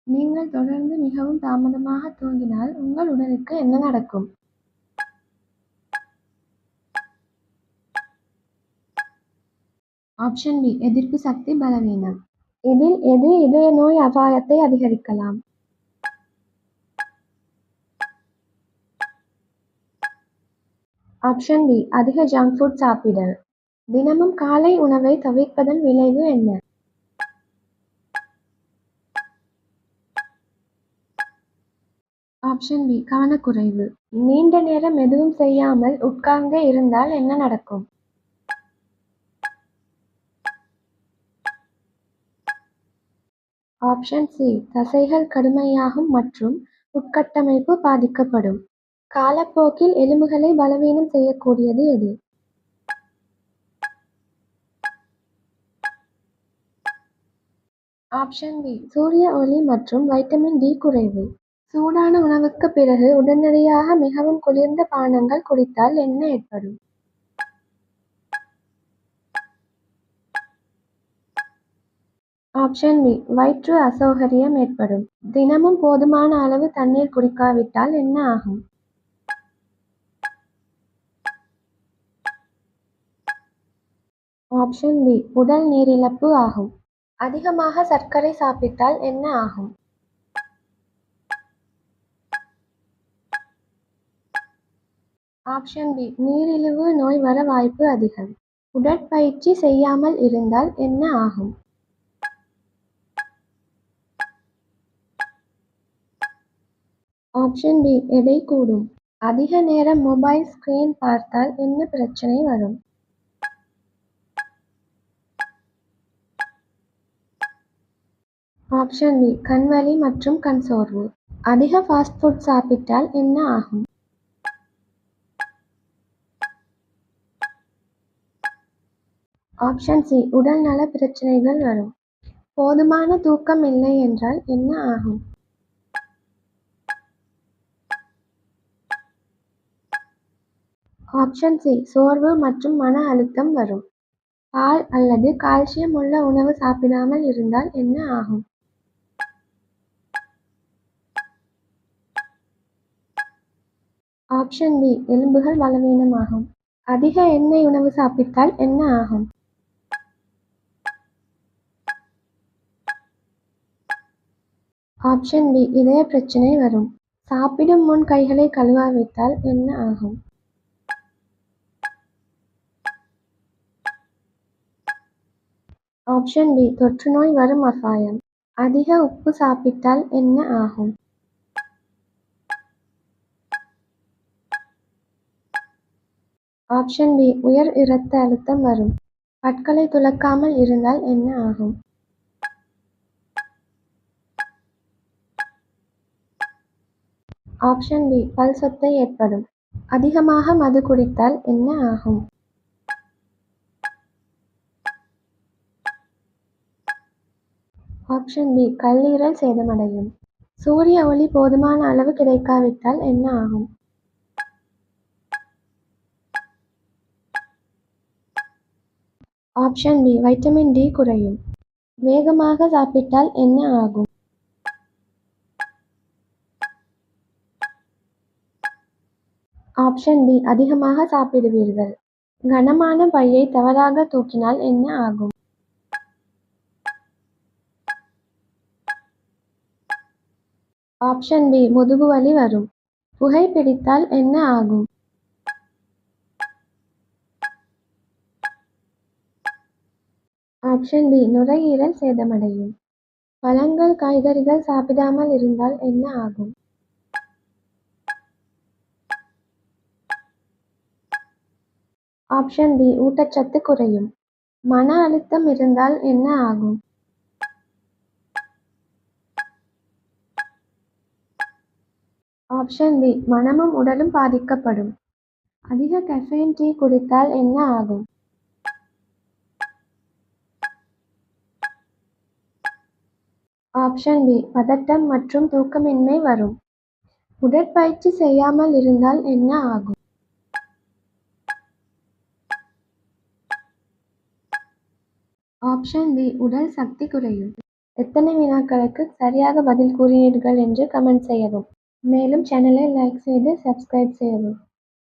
நீங்கள் தொடர்ந்து மிகவும் தாமதமாக தூங்கினால் உங்கள் உடலுக்கு என்ன நடக்கும்? ஆப்ஷன் பி எதிர்ப்பு சக்தி பலவீனம். இதில் எது இதய நோய் அபாயத்தை அதிகரிக்கலாம்? ஆப்ஷன் பி அதிக ஜங்க் ஃபுட் சாப்பிடல். தினமும் காலை உணவை தவிர்ப்பதன் விளைவு என்ன? ஆப்ஷன் பி கவனக்குறைவு. நீண்ட நேரம் எதுவும் செய்யாமல் உட்கார்ந்தே இருந்தால் என்ன நடக்கும்? ஆப்ஷன் சி தசைகள் கடுமையாகும் மற்றும் உட்கட்டமைப்பு பாதிக்கப்படும். காலப்போக்கில் எலும்புகளை பலவீனம் செய்யக்கூடியது எது? ஆப்ஷன் பி சூரிய ஒளி மற்றும் வைட்டமின் டி குறைவு. சூடான உணவுக்கு பிறகு உடனடியாக மிகவும் குளிர்ந்த பானங்கள் குடித்தால் என்ன ஏற்படும்? ஆப்ஷன் பி வயிற்று அசௌகரியம் ஏற்படும். தினமும் போதுமான அளவு தண்ணீர் குடிக்காவிட்டால் என்ன ஆகும்? ஆப்ஷன் பி உடல் நீரிழப்பு ஆகும். அதிகமாக சர்க்கரை சாப்பிட்டால் என்ன ஆகும்? ஆப்ஷன் பி நீரிழிவு நோய் வர வாய்ப்பு அதிகம். உடற்பயிற்சி செய்யாமல் இருந்தால் என்ன ஆகும்? ஆப்ஷன் பி எடை கூடும். அதிக நேரம் மொபைல் ஸ்கிரீன் பார்த்தால் என்ன பிரச்சனை வரும்? ஆப்ஷன் பி கண் வலி மற்றும் கண் சோர்வு. அதிக ஃபாஸ்ட் ஃபுட் சாப்பிட்டால் என்ன ஆகும்? ஆப்ஷன் சி உடல் நல பிரச்சனைகள் வரும். போதுமான தூக்கம் இல்லை என்றால் என்ன ஆகும்? ஆப்ஷன் சி சோர்வு மற்றும் மன அழுத்தம் வரும். பால் அல்லது கால்சியம் உள்ள உணவு சாப்பிடாமல் இருந்தால் என்ன ஆகும்? ஆப்ஷன் பி எலும்புகள் பலவீனமாகும். அதிக எண்ணெய் உணவு சாப்பிட்டால் என்ன ஆகும்? ஆப்ஷன் பி இதய பிரச்சனை வரும். சாப்பிடும் முன் கைகளை கழுவாவிட்டால் என்ன ஆகும்? ஆப்ஷன் பி தொற்றுநோய் வரும் அபாயம். அதிக உப்பு சாப்பிட்டால் என்ன ஆகும்? ஆப்ஷன் பி உயர் இரத்த அழுத்தம் வரும். பற்களை துலக்காமல் இருந்தால் என்ன ஆகும்? ஆப்ஷன் பி பல் சொத்தை ஏற்படும். அதிகமாக மது குடித்தால் என்ன ஆகும்? ஆப்ஷன் பி கல்லீரல் சேதமடையும். சூரிய ஒளி போதுமான அளவு கிடைக்காவிட்டால் என்ன ஆகும்? ஆப்ஷன் பி வைட்டமின் டி குறையும். வேகமாக சாப்பிட்டால் என்ன ஆகும்? ஆப்ஷன் பி அதிகமாக சாப்பிடுவீர்கள். கனமான பையை தவறாக தூக்கினால் என்ன ஆகும்? ஆப்ஷன் பி முதுகுவலி வரும். புகைப்பிடித்தால் என்ன ஆகும்? ஆப்ஷன் பி நுரையீரல் சேதமடையும். பழங்கள் காய்கறிகள் சாப்பிடாமல் இருந்தால் என்ன ஆகும்? ஆப்ஷன் பி ஊட்டச்சத்து குறையும். மன அழுத்தம் இருந்தால் என்ன ஆகும்? ஆப்ஷன் பி மனமும் உடலும் பாதிக்கப்படும். அதிக கெஃபைன் டீ குடித்தால் என்ன ஆகும்? ஆப்ஷன் பி பதட்டம் மற்றும் தூக்கமின்மை வரும். உடற்பயிற்சி செய்யாமல் இருந்தால் என்ன ஆகும்? ஆப்ஷன் பி உடல் சக்தி குறையும். எத்தனை வினாக்களுக்கு சரியாக பதில் கூறினீர்கள் என்று கமெண்ட் செய்யவும். மேலும் சேனலை லைக் செய்து சப்ஸ்கிரைப் செய்யவும்.